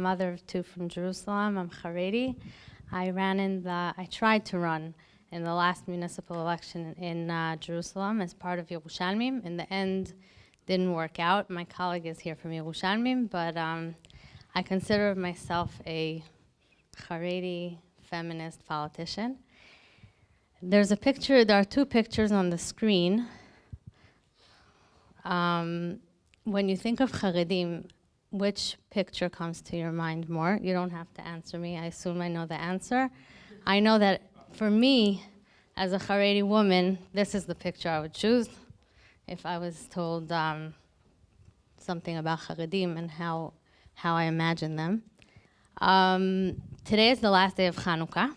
mother of two from Jerusalem. I'm Haredi. I tried to run in the last municipal election in Jerusalem as part of Yerushalmim. In the end, didn't work out. My colleague is here from Yerushalmim, but I consider myself a Haredi feminist politician. There are two pictures on the screen. When you think of Haredim, which picture comes to your mind more? You don't have to answer me. I assume I know the answer. I know that for me, as a Haredi woman, this is the picture I would choose if I was told something about Haredim and how I imagine them. Today is the last day of Hanukkah.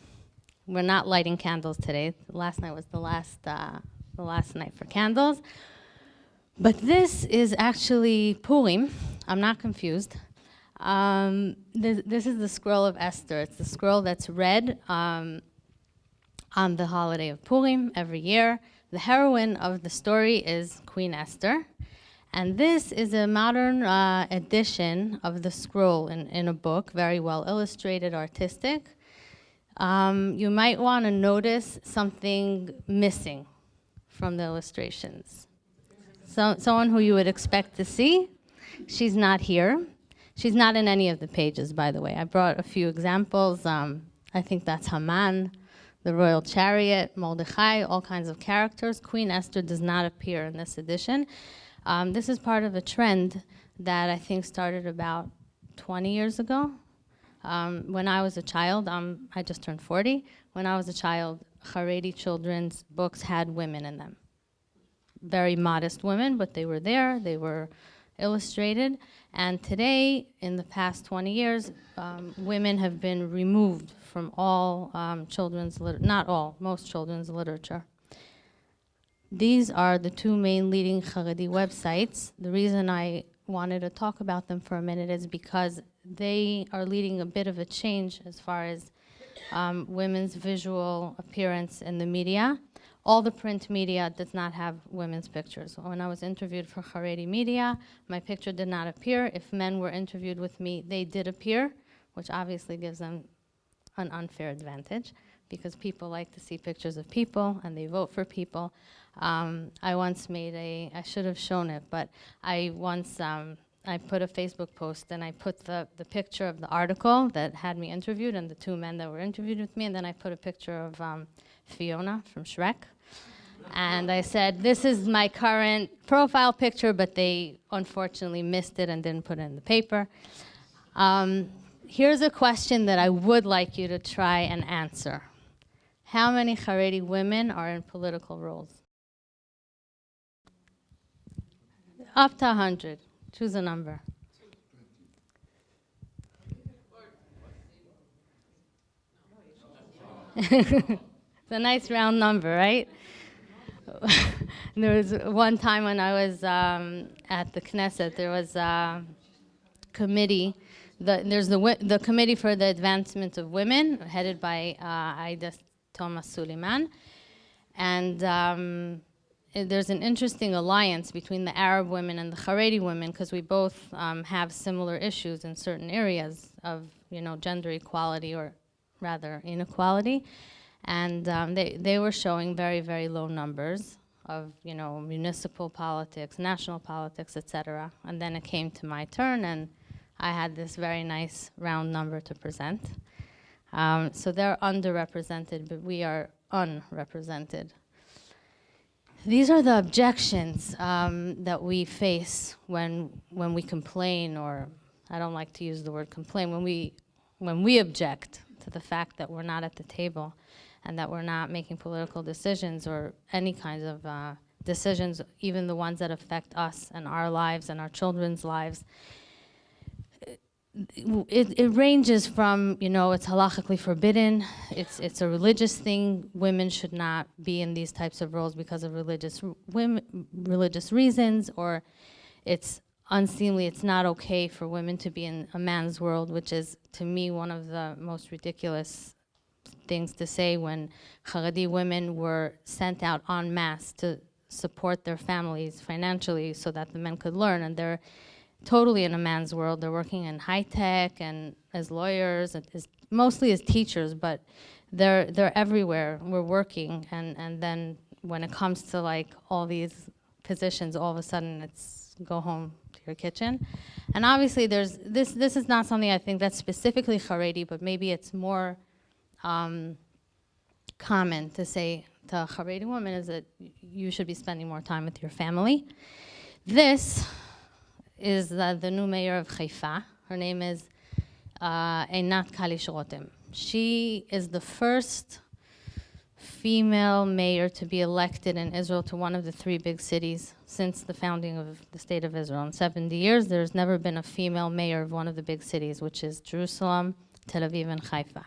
We're not lighting candles today. Last night was the last night for candles. But this is actually Purim. I'm not confused. This is the scroll of Esther. It's the scroll that's read on the holiday of Purim every year. The heroine of the story is Queen Esther. And this is a modern edition of the scroll in a book, very well illustrated, artistic. You might want to notice something missing from the illustrations. Someone who you would expect to see. She's not here. She's not in any of the pages, by the way. I brought a few examples. I think that's Haman, the royal chariot, Mordechai, all kinds of characters. Queen Esther does not appear in this edition. This is part of a trend that I think started about 20 years ago. When I was a child, I just turned 40. When I was a child, Haredi children's books had women in them. Very modest women, but they were there. They were illustrated. And today, in the past 20 years, women have been removed from all children's literature, not all, most children's literature. These are the two main leading Haredi websites. The reason I wanted to talk about them for a minute is because they are leading a bit of a change as far as women's visual appearance in the media. All the print media does not have women's pictures. When I was interviewed for Haredi media, my picture did not appear. If men were interviewed with me, they did appear, which obviously gives them an unfair advantage because people like to see pictures of people and they vote for people. I once made I should have shown it, but I once, I put a Facebook post and I put the picture of the article that had me interviewed and the two men that were interviewed with me, and then I put a picture of Fiona from Shrek. And I said, this is my current profile picture, but they unfortunately missed it and didn't put it in the paper. Here's a question that I would like you to try and answer. How many Haredi women are in political roles? Up to 100. Choose a number. It's a nice round number, right? There was one time when I was at the Knesset, there was a committee. There's the Committee for the Advancement of Women, headed by Aida Thomas Suleiman. And there's an interesting alliance between the Arab women and the Haredi women because we both have similar issues in certain areas of, gender equality, or rather inequality. And they were showing very, very low numbers of, municipal politics, national politics, etc. And then it came to my turn, and I had this very nice round number to present. So they're underrepresented, but we are unrepresented. These are the objections that we face when we complain, or I don't like to use the word complain, when we object to the fact that we're not at the table and that we're not making political decisions or any kinds of decisions, even the ones that affect us and our lives and our children's lives. It ranges from, it's halachically forbidden, it's a religious thing, women should not be in these types of roles because of religious reasons, or it's unseemly, it's not okay for women to be in a man's world, which is, to me, one of the most ridiculous things to say when Haredi women were sent out en masse to support their families financially so that the men could learn, and totally in a man's world. They're working in high tech and as lawyers, mostly as teachers, but they're everywhere. We're working, and then when it comes to like all these positions, all of a sudden it's go home to your kitchen. And obviously there's this is not something I think that's specifically Haredi, but maybe it's more common to say to a Haredi woman is that you should be spending more time with your family. This is the new mayor of Haifa. Her name is Einat Kalish Rotem. She is the first female mayor to be elected in Israel to one of the three big cities since the founding of the State of Israel. In 70 years, there's never been a female mayor of one of the big cities, which is Jerusalem, Tel Aviv, and Haifa.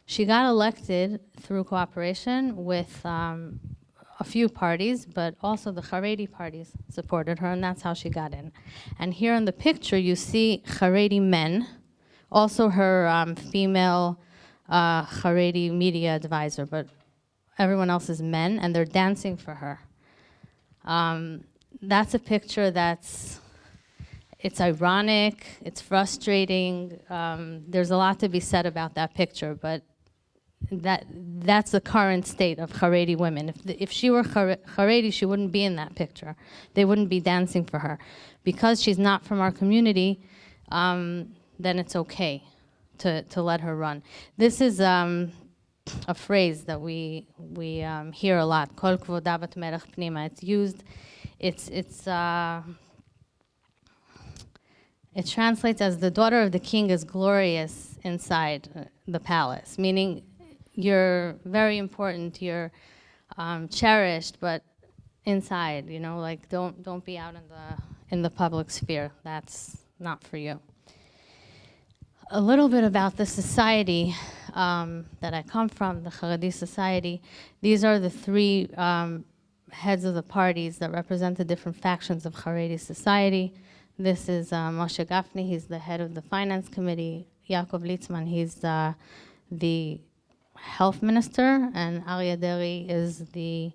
She got elected through cooperation with a few parties, but also the Haredi parties supported her, and that's how she got in. And here in the picture, you see Haredi men, also her female Haredi media advisor, but everyone else is men, and they're dancing for her. That's a picture it's ironic, it's frustrating. There's a lot to be said about that picture, but that's the current state of Haredi women. If she were Haredi, she wouldn't be in that picture. They wouldn't be dancing for her. Because she's not from our community, then it's okay to let her run. This is a phrase that we hear a lot. Kol kvoda bat melech pnima. It's used. It translates as the daughter of the king is glorious inside the palace, meaning you're very important, you're cherished, but inside, like don't be out in the public sphere. That's not for you. A little bit about the society that I come from, the Haredi society. These are the three heads of the parties that represent the different factions of Haredi society. This is Moshe Gafni, he's the head of the finance committee. Yaakov Litzman, he's the health minister, and Aryeh Deri is the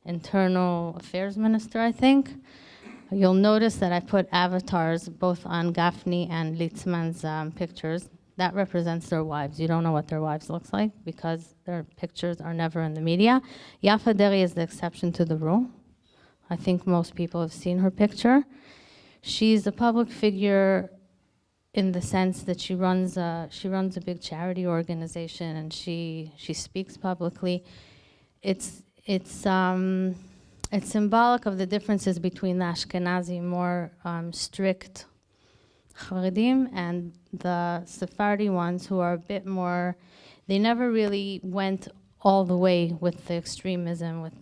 internal affairs minister, I think. You'll notice that I put avatars both on Gafni and Litzman's pictures. That represents their wives. You don't know what their wives looks like because their pictures are never in the media. Yafa Deri is the exception to the rule. I think most people have seen her picture. She's a public figure in the sense that she runs a big charity organization and she speaks publicly. It's symbolic of the differences between the Ashkenazi, more strict Haredim, and the Sephardi ones who are a bit more, they never really went all the way with the extremism, with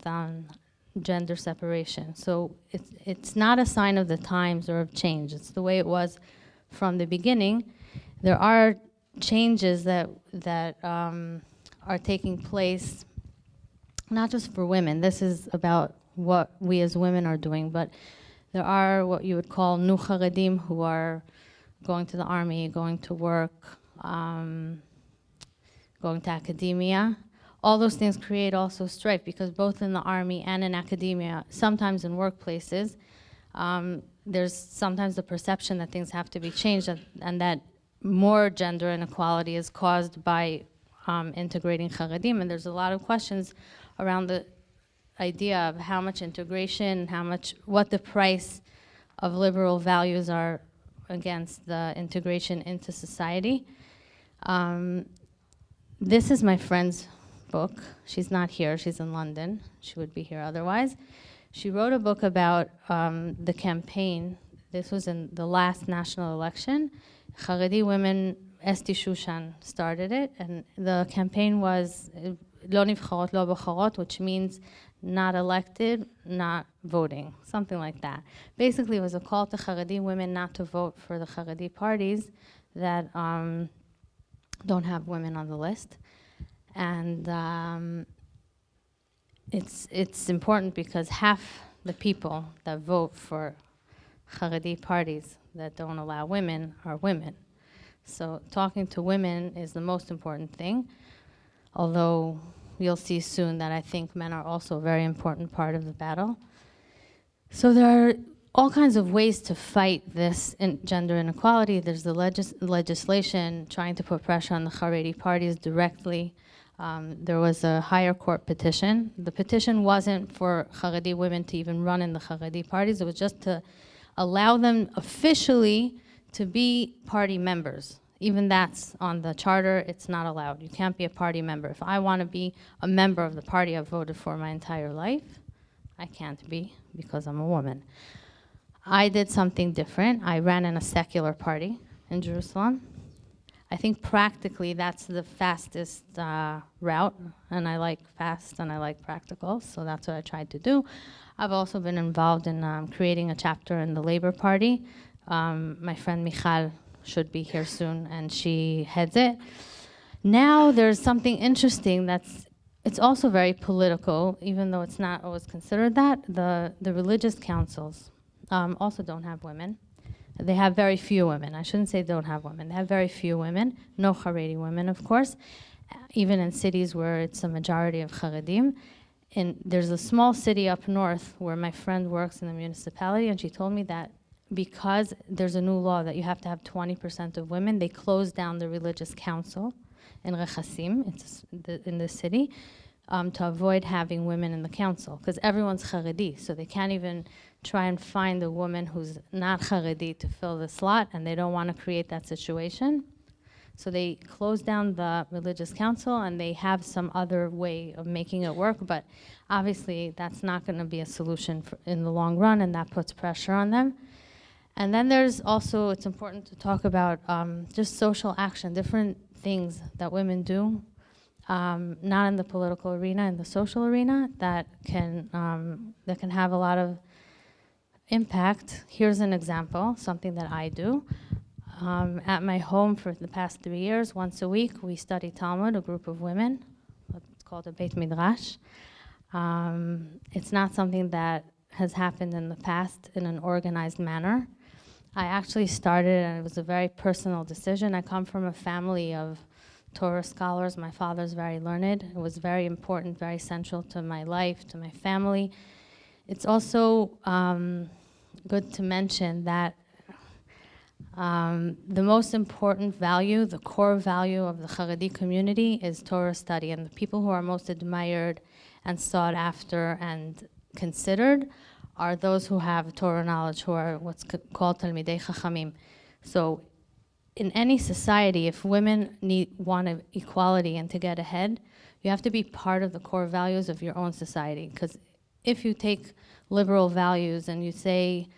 gender separation. So it's not a sign of the times or of change. It's the way it was from the beginning. There are changes that are taking place, not just for women. This is about what we as women are doing, but there are what you would call new Haredim who are going to the army, going to work, going to academia. All those things create also strife because both in the army and in academia, sometimes in workplaces, there's sometimes the perception that things have to be changed and that more gender inequality is caused by integrating Haredim. And there's a lot of questions around the idea of how much integration, what the price of liberal values are against the integration into society. This is my friend's book. She's not here, she's in London. She would be here otherwise. She wrote a book about the campaign. This was in the last national election. Haredi women, Esti Shushan started it, and the campaign was Lo Nivcharot, Lo Bocharot, which means not elected, not voting, something like that. Basically, it was a call to Haredi women not to vote for the Haredi parties that don't have women on the list. And it's important because half the people that vote for Haredi parties that don't allow women are women. So talking to women is the most important thing, although you'll see soon that I think men are also a very important part of the battle. So there are all kinds of ways to fight this gender inequality. There's the legislation trying to put pressure on the Haredi parties directly. There was a higher court petition. The petition wasn't for Haredi women to even run in the Haredi parties. It was just to allow them officially to be party members. Even that's on the charter, it's not allowed. You can't be a party member. If I want to be a member of the party I've voted for my entire life, I can't be because I'm a woman. I did something different. I ran in a secular party in Jerusalem. I think practically that's the fastest route, and I like fast and I like practical, so that's what I tried to do. I've also been involved in creating a chapter in the Labor Party. My friend Michal should be here soon, and she heads it. Now there's something interesting it's also very political, even though it's not always considered that. The religious councils also don't have women. They have very few women. I shouldn't say don't have women. They have very few women. No Haredi women, of course. Even in cities where it's a majority of Haredim. There's a small city up north where my friend works in the municipality, and she told me that because there's a new law that you have to have 20% of women, they closed down the religious council in Rechasim, in the city, to avoid having women in the council, because everyone's Haredi, so they can't even try and find a woman who's not Haredi to fill the slot, and they don't want to create that situation. So they closed down the religious council, and they have some other way of making it work, but obviously that's not going to be a solution in the long run, and that puts pressure on them. And then there's also, it's important to talk about just social action, different things that women do, not in the political arena, in the social arena, that can have a lot of impact. Here's an example, something that I do. At my home for the past 3 years, once a week, we study Talmud, a group of women. It's called a Beit Midrash. It's not something that has happened in the past in an organized manner. I actually started, and it was a very personal decision. I come from a family of Torah scholars. My father's very learned. It was very important, very central to my life, to my family. It's also good to mention that the most important value, the core value of the Haredi community is Torah study, and the people who are most admired and sought after and considered are those who have Torah knowledge, who are what's called Talmidei Chachamim. So in any society, if women want equality and to get ahead, you have to be part of the core values of your own society. Because if you take liberal values and you say,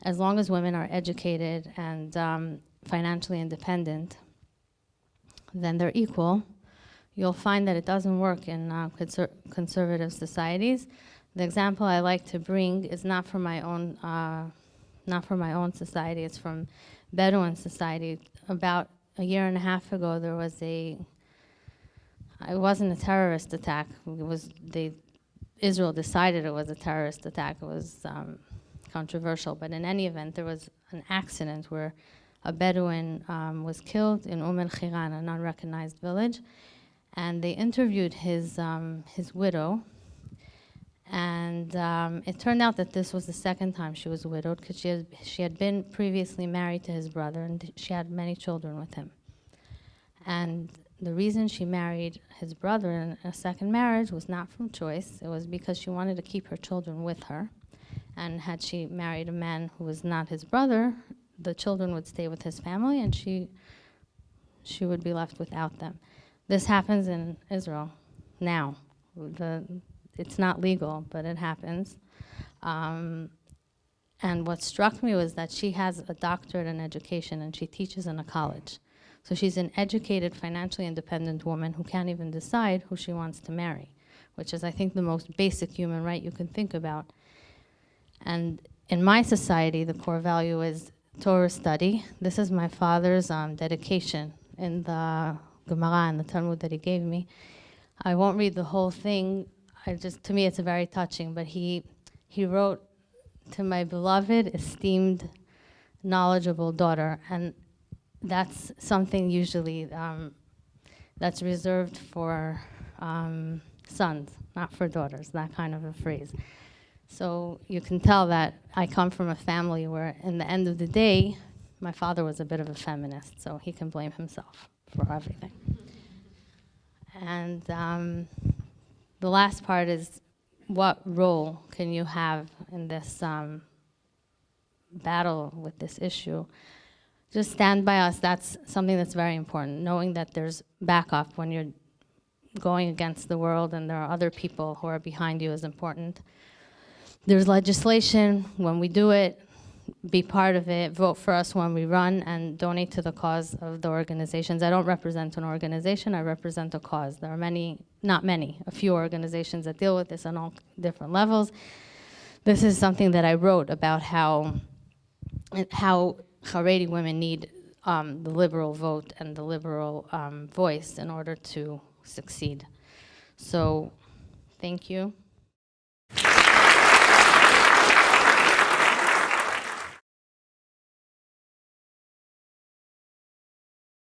as long as women are educated and financially independent, then they're equal, you'll find that it doesn't work in conservative societies. The example I like to bring is not from my own society. It's from Bedouin society. About a year and a half ago, there was it wasn't a terrorist attack. Israel decided it was a terrorist attack. It was controversial, but in any event, there was an accident where a Bedouin was killed in El-Khiran, an unrecognized village, and they interviewed his widow. And it turned out that this was the second time she was widowed, because she had been previously married to his brother, and she had many children with him. And the reason she married his brother in a second marriage was not from choice. It was because she wanted to keep her children with her. And had she married a man who was not his brother, the children would stay with his family, and she would be left without them. This happens in Israel now. It's not legal, but it happens. And what struck me was that she has a doctorate in education, and she teaches in a college. So she's an educated, financially independent woman who can't even decide who she wants to marry, which is, I think, the most basic human right you can think about. And in my society, the core value is Torah study. This is my father's dedication in the Gemara and the Talmud that he gave me. I won't read the whole thing. To me, it's very touching, but he wrote, "To my beloved, esteemed, knowledgeable daughter," and that's something usually that's reserved for sons, not for daughters, that kind of a phrase. So you can tell that I come from a family where, in the end of the day, my father was a bit of a feminist, so he can blame himself for everything. And the last part is, what role can you have in this battle with this issue? Just stand by us. That's something that's very important. Knowing that there's backup when you're going against the world and there are other people who are behind you is important. There's legislation. When we do it, be part of it. Vote for us when we run, and donate to the cause of the organizations. I don't represent an organization. I represent a cause. There are many, not many, a few organizations that deal with this on all different levels. This is something that I wrote about how Haredi women need the liberal vote and the liberal voice in order to succeed. So, thank you.